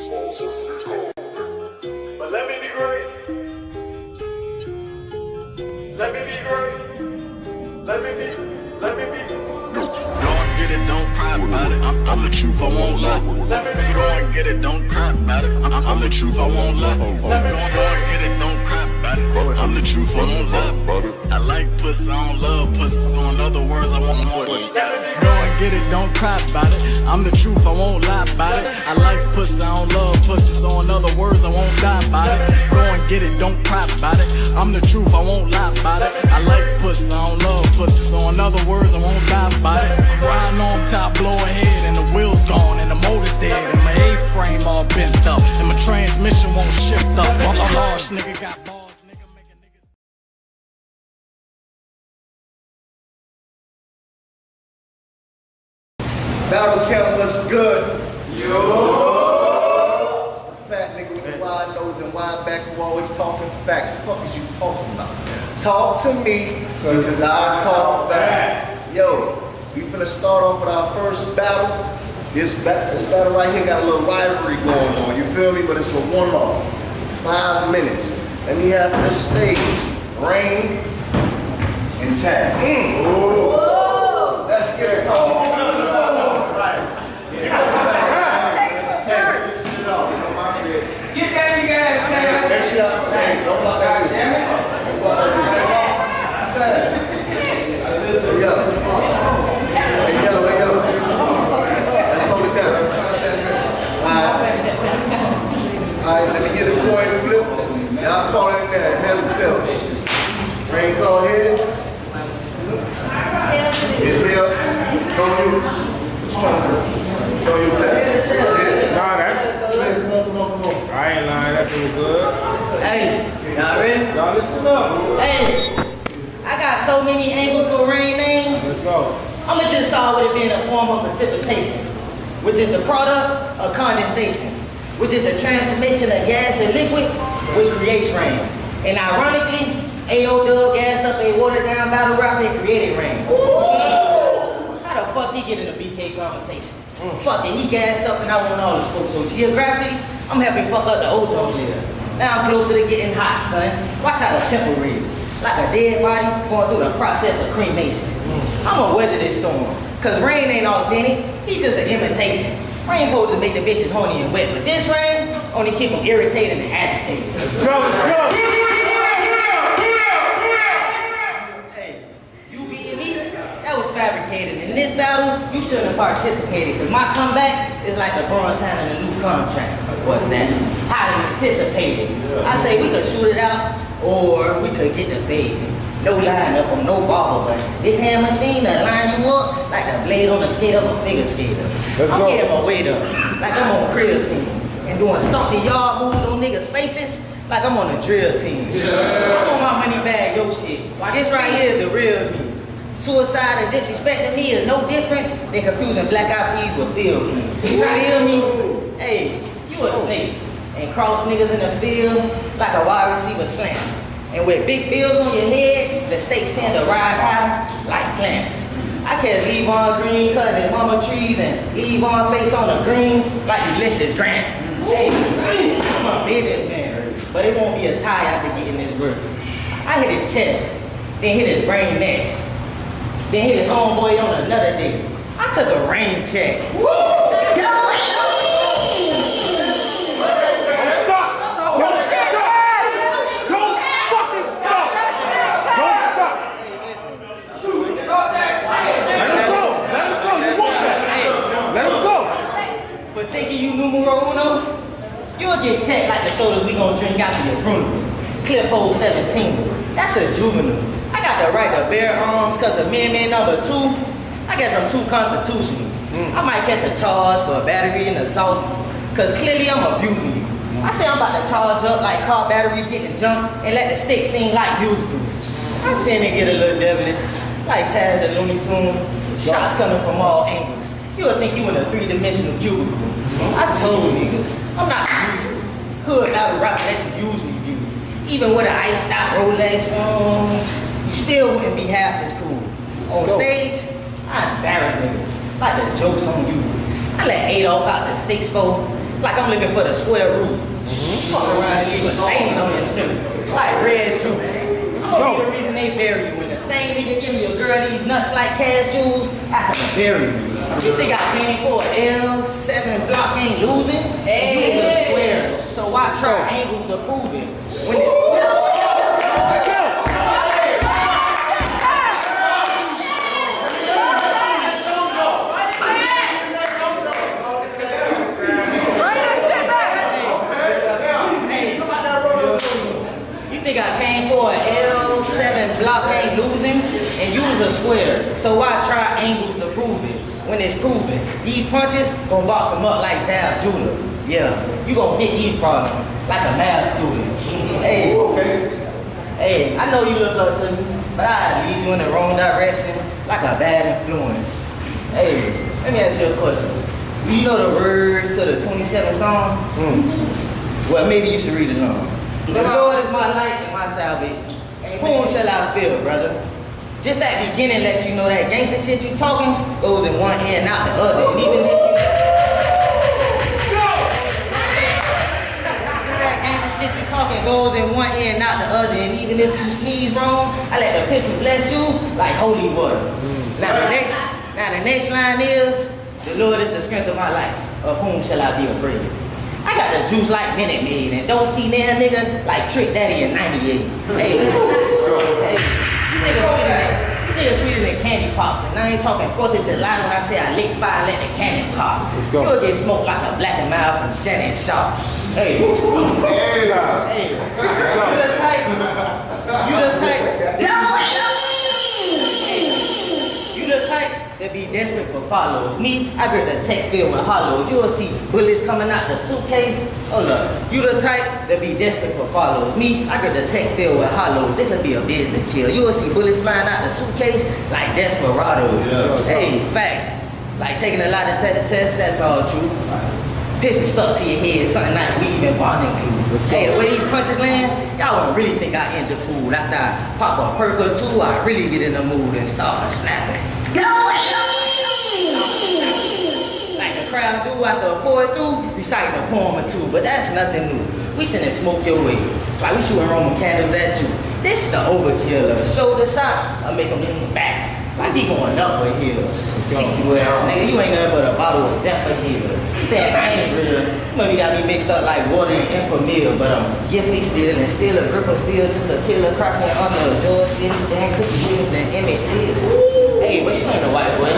But let me be great. Let me be great. Let me be. Go and get it, don't cry about it. I'm the truth, I won't lie. Let me be Go great. and get it, don't cry about it. I'm the truth, I won't lie. Let me Go be and great. get it, don't cry about it. I'm the truth, I won't lie. I like pussy, I don't love pussy. So in other words, I want more. Let me be Go great. and get it, don't cry about it. I'm the truth, I won't lie about it. I like pussy, I don't love pussy. So in other words, I won't die about it. Go and get it, don't cry about it. I'm the truth, I won't lie about it. I like pussy, I don't love pussy. So in other words, I won't die about it. Riding on top, blow ahead, and the wheels gone, and the motor dead, and my A-frame all bent up, and my transmission won't shift up. All the large nigga got balls, nigga make a nigga. Battle Kamp, what's good? Yo! It's the fat nigga with the wide nose and wide back who always talking facts. Fuck is you talking about? Talk to me, because I talk back. Yo, we finna start off with our first battle. This battle right here got a little rivalry going on, you feel me? But it's a one-off. 5 minutes. Let me have to the stage. Rain and Tazz. Whoa! That's scary. Get that nigga out of town. Make sure don't block that. Damn it. Don't block that. Hey, yo. Let's hold it down. Alright, let me get a coin flip. Y'all call it in there. Heads or tails. Rain call heads. It's here. It's on you. What you trying to do? It's on you, Tazz. Nah, that. Come on. I ain't lying, that was good. Hey, y'all ready? Y'all listen up. Hey, I got so many angles for rain name. Let's go. I'm gonna just start with it being a form of precipitation, which is the product of condensation, which is the transformation of gas to liquid, which creates rain. And ironically, A.O. Dub gassed up a watered down battle rap and created rain. How the fuck he get in a BK conversation? Fuck it, he gassed up and I want all the smoke. So geographically, I'm helping fuck up the ozone layer. Now I'm closer to getting hot, son. Watch how the temperature is. Like a dead body going through the process of cremation. I'ma weather this storm. Cause rain ain't authentic, he just an imitation. Rain supposed to make the bitches horny and wet, but this rain only keep them irritated and agitated. Let's go. Hey, you beating me? That was fabricated. In this battle, you shouldn't have participated, cause my comeback is like LeBron signing a new contract. What's that? Highly anticipated. I say we could shoot it out, or we could get the baby. No line up on no ball, but this hand machine that line you up like the blade on the skate of a figure skater. I'm getting my weight up, like I'm on creatine, and doing stomp the yard moves on niggas' faces like I'm on the drill team. I'm on my money bag, yo shit. This right here is the real me. Suicide and disrespecting me is no difference than confusing black eyed peas with field keys. You hear me? Hey, you a snake and cross niggas in the field like a wide receiver slam. And with big bills on your head, the stakes tend to rise high like plants. I catch Levon Green cutting his mama trees and Levon face on the green like Ulysses Grant. Hey, I'm a businessman, but it won't be a tie after getting this work. I hit his chest, then hit his brain next, then hit his homeboy on another day. I took a rain check. Thinking you numero uno, you'll get checked like the sodas we gon' drink after your funeral. Clip hole 17, that's a juvenile. I got the right to bear arms cause amendment number 2, I guess I'm too constitutional. I might catch a charge for a battery and assault, cause clearly I'm abusing you. I say I'm about to charge up like car batteries getting jumped and let the stick sing like musicals. I tend to get a little devilish, like Tazz the Looney Tune, shots coming from all angles. You'll think you in a 3-dimensional cubicle. I told niggas, I'm not usual. Hood battle rap that you usually do. Even with an iced out Rolex on, you still wouldn't be half as cool. On stage, I embarrass niggas, like the jokes on you. I let Adolf out the 6'4", Like I'm looking for the square root. Fuck around and leave a stain on your shit. Like red juice. I'm gonna be the reason they bury you. When the same nigga give me a girl these nuts like cashews, I can bury you. You think I came for an L7 block ain't losing? Hey, you a square. So why try angles to prove it? When it's think I came for an L7 block ain't losing and use a square. So why try angles to prove it when it's proven? These punches gon' box them up like Zal Judah. Yeah, you gon' get these problems like a math student. Hey, hey, I know you look up to me, but I lead you in the wrong direction like a bad influence. Hey, let me ask you a question. You know the words to the 27th song? Well, maybe you should read it along. The Lord is my light and my salvation. Whom shall I fear, brother? Just that beginning lets you know that gangster shit you talking goes in one ear and out the other. And even if you... Just that gangster shit you talking goes in one ear and out the other. And even if you sneeze wrong, I let the pistol bless you like holy water. Now the next line is, the Lord is the strength of my life. Of whom shall I be afraid? I got the juice like Minute Maid and don't see now nigga like Trick Daddy in 98. Hey, you niggas sweeter than candy pops. And I ain't talking 4th of July when I say I lick fire, let the cannon pop. You'll get smoked like a black and mild from Shannon Sharp. Hey, you the type, that be desperate for follows. Me, I grip the tech filled with hollows. You'll see bullets coming out the suitcase. Hold up. You the type that be desperate for follows. Me, I grip the tech filled with hollows. This'll be a business kill. You'll see bullets flying out the suitcase like desperados. Hey, facts. Like taking a lie detector test, that's all true. Pistol stuck to your head, something like weave and bonding glue. Hey, the way these punches land, y'all won't really think I injure food. After I pop a perk or two, I really get in the mood and start snapping. Like the crowd do after a pour through, reciting a poem or two, but that's nothing new. We sending smoke your way, like we shooting Roman candles at you. This the overkiller, shoulder shot, I make him lean back, like he going up with heels. See you well, nigga, you ain't nothing but a bottle of Zephyr here. Saying I ain't real, maybe got me mixed up like water and infamil, but I'm gifty still and still a gripper still, just a killer cracking under a George Stevie, Jack took the wheels and Emmett Till. Hey, but you ain't a white boy.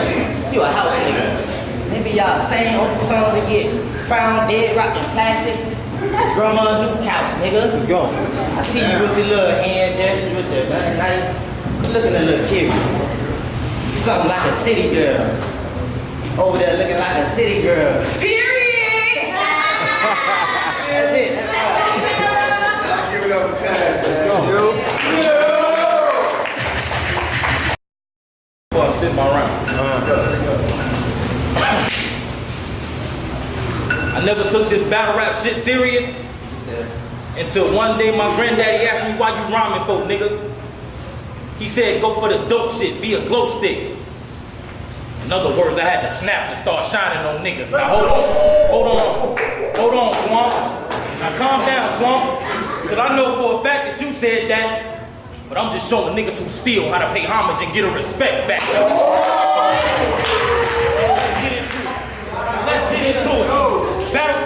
You a house nigga. Maybe y'all same Uncle Tom to get found dead wrapped in plastic. That's grandma's new couch, nigga. Let's go. I see you with your little hand gestures with your gun and knife. You looking a little curious. Something like a city girl. Over there looking like a city girl. Period! That's it. Give it up for Tazz, man. Before I spit my round. I never took this battle rap shit serious until one day my granddaddy asked me why you rhyming for, nigga. He said go for the dope shit, be a glow stick. In other words, I had to snap and start shining on niggas. Now hold on, Swamp. Now calm down, Swamp. Because I know for a fact that you said that, but I'm just showing niggas who steal how to pay homage and get a respect back. Let's get into it. Battle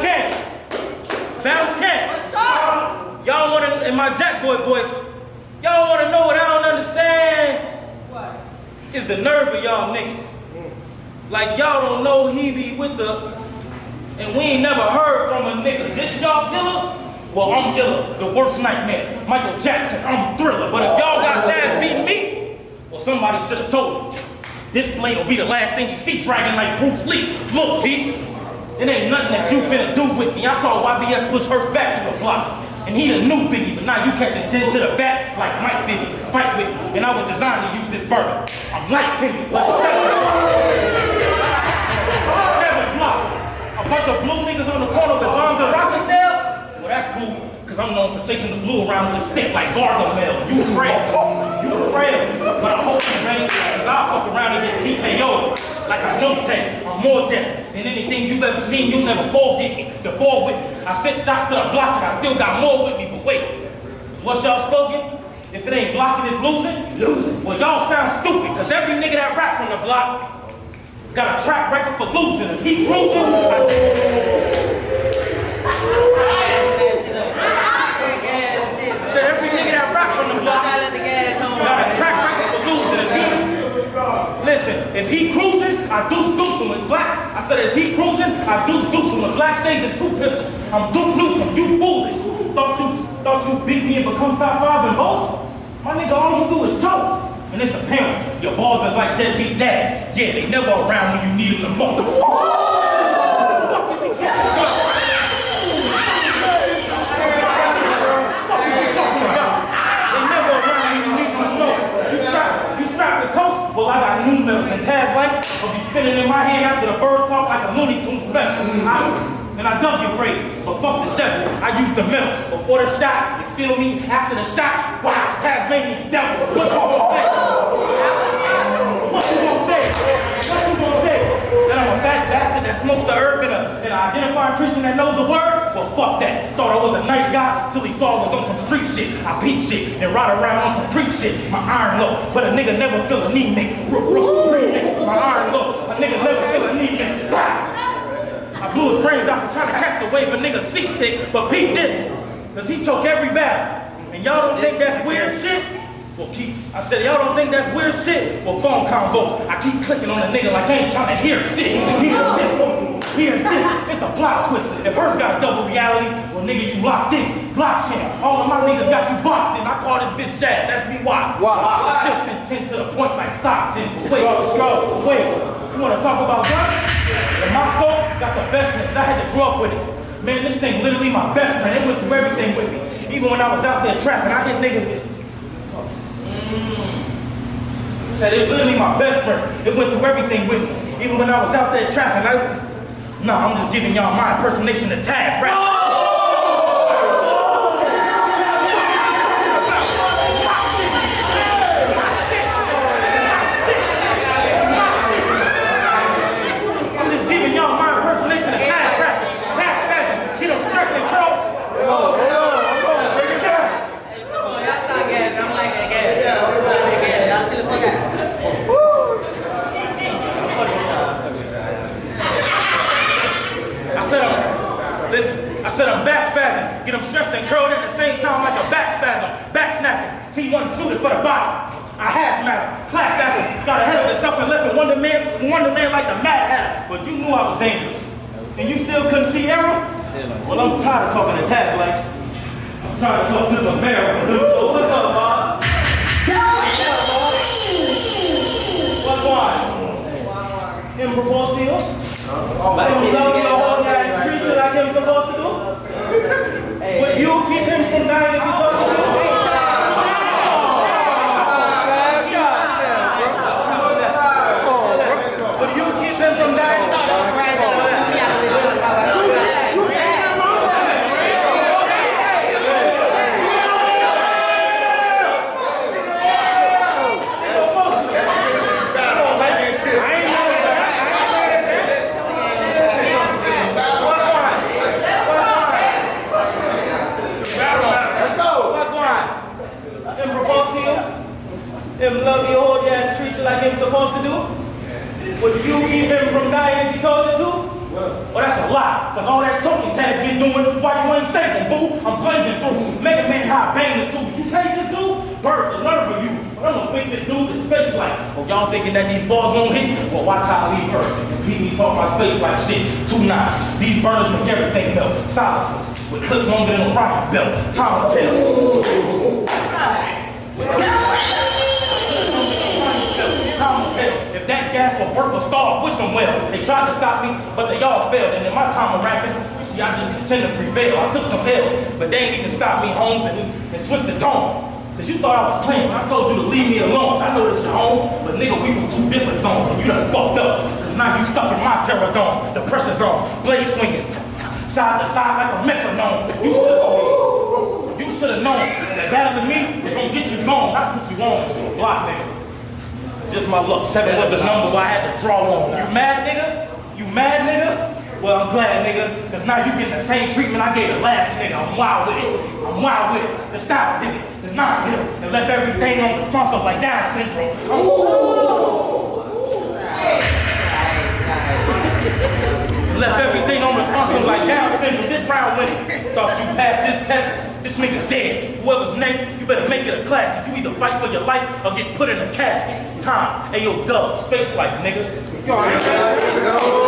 Kamp. What's up? Y'all wanna, in my Jack Boy voice, y'all wanna know what I don't understand? What? Is the nerve of y'all niggas. Like y'all don't know he be with the, and we ain't never heard from a nigga. This y'all killer? Well, I'm iller, the worst nightmare. Michael Jackson, I'm Thriller. But if y'all got Tazz beating me, well, somebody should have told him. This blade will be the last thing you see dragging like Bruce Lee. Look, Pete, it ain't nothing that you finna do with me. I saw YBS push Hurst back to the block. And he the new Biggie, but now you catching 10 to the back like Mike Biggie. Fight with me, and I was designed to use this burner. I'm light to you, but 7 block. A bunch of blue niggas on the corner with bombs and rocket shells? Well, that's cool, because I'm known for chasing the blue around with a stick like Gargamel. You afraid, but I'm holding ready, because I'll fuck around and get TKO'd. Like I'm no tech, I'm more deadly. And anything you've ever seen, you'll never forget me. The ball with me. I sent shots to the block and I still got more with me. But wait, what's y'all slogan? If it ain't blocking, it's losing? Losing. Well, y'all sound stupid, because every nigga that rap from the block got a track record for losing. If he cruising, every nigga that rap from the block got a track record for losing. If he cruising, I deuce him with black. I said if he cruising, I deuce him with black shades and 2 pistols. I'm Duke Nukem, you foolish. Thought you beat me and become top 5 in both? My nigga, all you do is choke. And it's apparent, your balls is like deadbeat dads. Yeah, they never around when you need them the most. What the fuck is he talking about? Well, I got new medals and Tazz life will be spinning in my hand after the bird talk like a Looney Tunes special. And I dug your grade, but fuck the shovel. I used the metal before the shot. You feel me? After the shot, wow, Tasmanian devil. What you gonna say? What you gonna say? What you gonna say? That I'm a fat bastard that smokes the herb and an identified Christian that knows the word? Well, fuck that. Thought I was a nice guy till he saw I was on some street shit. I peep shit and ride around on some creep shit. My iron low, but a nigga never feel a knee make. Remix, my iron low. A nigga never feel a knee make. I blew his brains out for trying to catch the wave a nigga seasick, but peep this, cause he choke every battle. And y'all don't think that's weird shit? Well, I said, y'all don't think that's weird shit? Well, phone combos. I keep clicking on a nigga like I ain't trying to hear shit. Here's this. It's a plot twist. If hers got a double reality, well, nigga, you locked in. Block shit. All of my niggas got you boxed in. I call this bitch Shad. That's me why. Shifts intent to the point like Stockton. Wait, let's go. Wait. You wanna talk about guns? In Moscow, got the best ones. I had to grow up with it. Man, this thing literally my best friend. It went through everything with me. Even when I was out there trapping, I hit niggas with said it was literally my best friend. It went through everything with me. Even when I was out there trapping, I'm just giving y'all my impersonation of Tazz, right? I'm just giving y'all my impersonation of Tazz, right? Get them stressed and curled. I said I'm back spazzing. Get them stressed and curled at the same time like a back spasm. Back snapping. T1 suited for the body. I hazmat. Class acting. Got ahead of itself and left in Wonder Man like the Mad Hatter. But you knew I was dangerous. And you still couldn't see error? Well, I'm tired of talking to Tazz like. I'm trying to talk to the mayor. What's up, Bob? What's why? Him propose to you? Treat you like him supposed to do? Would you keep him from dying if you talk to him? Would you keep him from dying? Him love you, hold you, and treat you like him supposed to do? Would you keep him from dying if he told you to? Well, that's a lie, because all that talking Tazz been doing while you ain't saving, boo. I'm blazing through, Mega Man high, banging the tubes. You pay this dude? Bird, the nerve of you. But I'm gonna fix it, dude, it's space like. Oh, y'all thinking that these balls won't hit? Well, watch how I leave her. And people me talk my space like shit. 2 knots. These burners make everything melt. Silences, with clips longer than a rocket belt. Time will tell. If that gas was worth a star, wish them well. They tried to stop me, but they all failed. And in my time of rapping, you see, I just continue to prevail. I took some L's, but they ain't even stopped me, Holmes, and switched the tone. Cause you thought I was playing when I told you to leave me alone. I know this your home, but nigga, we from 2 different zones, and you done fucked up. Cause now you stuck in my terror dome. The pressure's on, blade swinging, side to side like a metronome. You should have known that battling me is gonna get you gone, not put you on as a block nigga. Just my luck, 7 was the number I had to draw on. You mad, nigga? You mad, nigga? Well, I'm glad, nigga, because now you getting the same treatment I gave the last nigga. I'm wild with it. I'm wild with it. The style pivot, the non-hit him, and left everything on responsive like Down syndrome. Left everything on responsive like Down syndrome. This round winning. Thought you passed this test. This nigga dead. Whoever's next, you better make it a classic. You either fight for your life or get put in a casket. Time. Ayo, dub. Space life, nigga. Go.